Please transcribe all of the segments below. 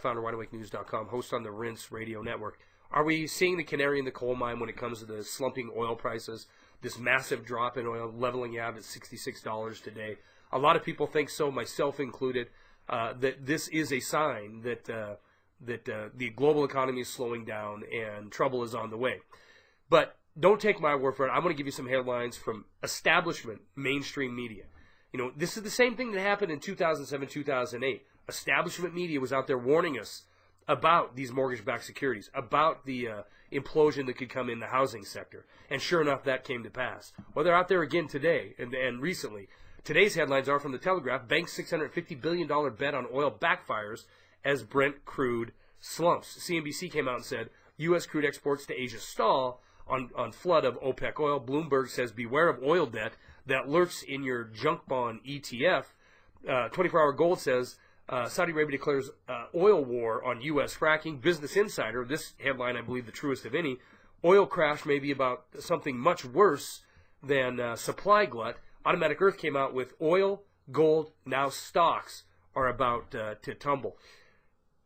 founder, wideawakenews.com, host on the Rinse Radio Network. Are we seeing the canary in the coal mine when it comes to the slumping oil prices? This massive drop in oil, leveling out at $66 today. A lot of people think so, myself included, that this is a sign that the global economy is slowing down and trouble is on the way. But don't take my word for it. I'm going to give you some headlines from establishment mainstream media. You know, this is the same thing that happened in 2007, 2008. Establishment media was out there warning us about these mortgage-backed securities, about the implosion that could come in the housing sector. And sure enough, that came to pass. Well, they're out there again today and recently. Today's headlines are from the Telegraph. Bank's $650 billion bet on oil backfires as Brent crude slumps. CNBC came out and said U.S. crude exports to Asia stall on flood of OPEC oil. Bloomberg says beware of oil debt that lurks in your junk bond ETF. 24-hour Gold says Saudi Arabia declares oil war on U.S. fracking. Business Insider, this headline I believe the truest of any, oil crash may be about something much worse than supply glut. Automatic Earth came out with oil, gold, now stocks are about to tumble.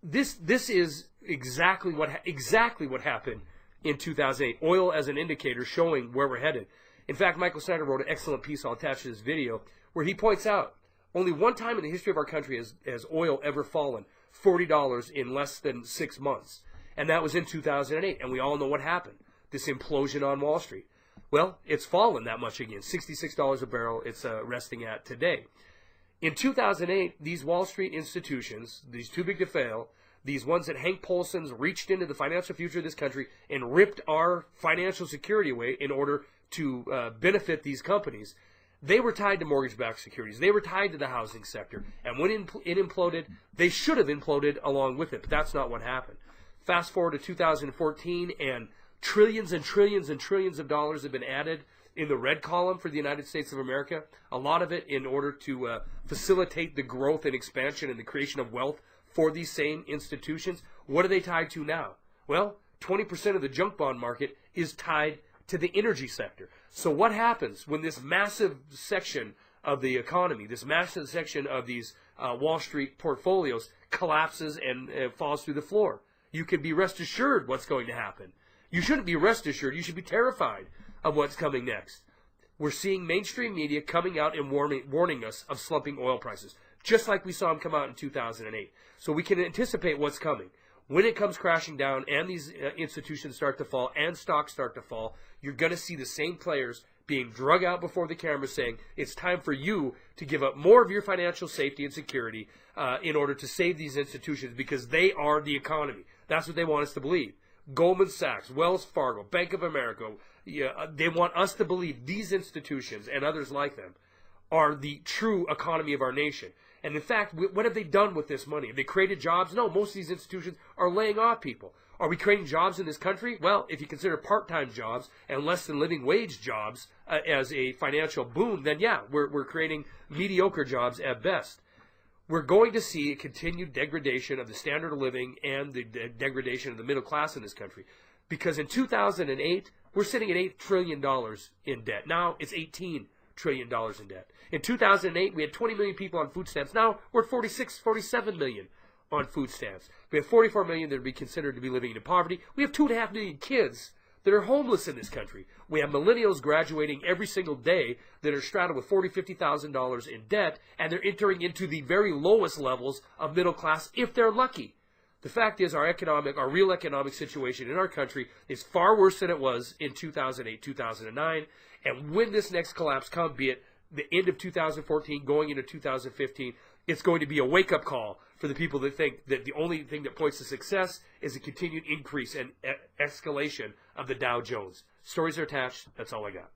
This is exactly what happened in 2008. Oil as an indicator showing where we're headed. In fact, Michael Snyder wrote an excellent piece I'll attach to this video where he points out only one time in the history of our country has oil ever fallen $40 in less than 6 months. And that was in 2008. And we all know what happened. This implosion on Wall Street. Well, it's fallen that much again. $66 a barrel it's resting at today. In 2008, these Wall Street institutions, these too big to fail, these ones that Hank Paulson's reached into the financial future of this country and ripped our financial security away in order to benefit these companies, they were tied to mortgage-backed securities. They were tied to the housing sector. And when it imploded, they should have imploded along with it. But that's not what happened. Fast forward to 2014, and trillions and trillions and trillions of dollars have been added in the red column for the United States of America. A lot of it in order to facilitate the growth and expansion and the creation of wealth for these same institutions. What are they tied to now? Well, 20% of the junk bond market is tied to the energy sector. So what happens when this massive section of the economy, this massive section of these Wall Street portfolios collapses and falls through the floor? You can be rest assured what's going to happen. You shouldn't be rest assured. You should be terrified of what's coming next. We're seeing mainstream media coming out and warning us of slumping oil prices, just like we saw them come out in 2008. So we can anticipate what's coming. When it comes crashing down and these institutions start to fall and stocks start to fall, you're going to see the same players being drug out before the camera saying it's time for you to give up more of your financial safety and security in order to save these institutions because they are the economy. That's what they want us to believe. Goldman Sachs, Wells Fargo, Bank of America, they want us to believe these institutions and others like them are the true economy of our nation. And in fact, what have they done with this money? Have they created jobs? No, most of these institutions are laying off people. Are we creating jobs in this country? Well, if you consider part-time jobs and less than living wage jobs as a financial boon, then yeah, we're creating mediocre jobs at best. We're going to see a continued degradation of the standard of living and the degradation of the middle class in this country. Because in 2008, we're sitting at $8 trillion in debt. Now it's $18 trillion in debt. In 2008, we had 20 million people on food stamps. Now we're at 47 million on food stamps. We have 44 million that would be considered to be living in poverty. We have 2.5 million kids that are homeless in this country. We have millennials graduating every single day that are straddled with $40,000, $50,000 in debt, and they're entering into the very lowest levels of middle class if they're lucky. The fact is our real economic situation in our country is far worse than it was in 2008, 2009. And when this next collapse comes, be it the end of 2014 going into 2015, it's going to be a wake-up call for the people that think that the only thing that points to success is a continued increase and escalation of the Dow Jones. Stories are attached. That's all I got.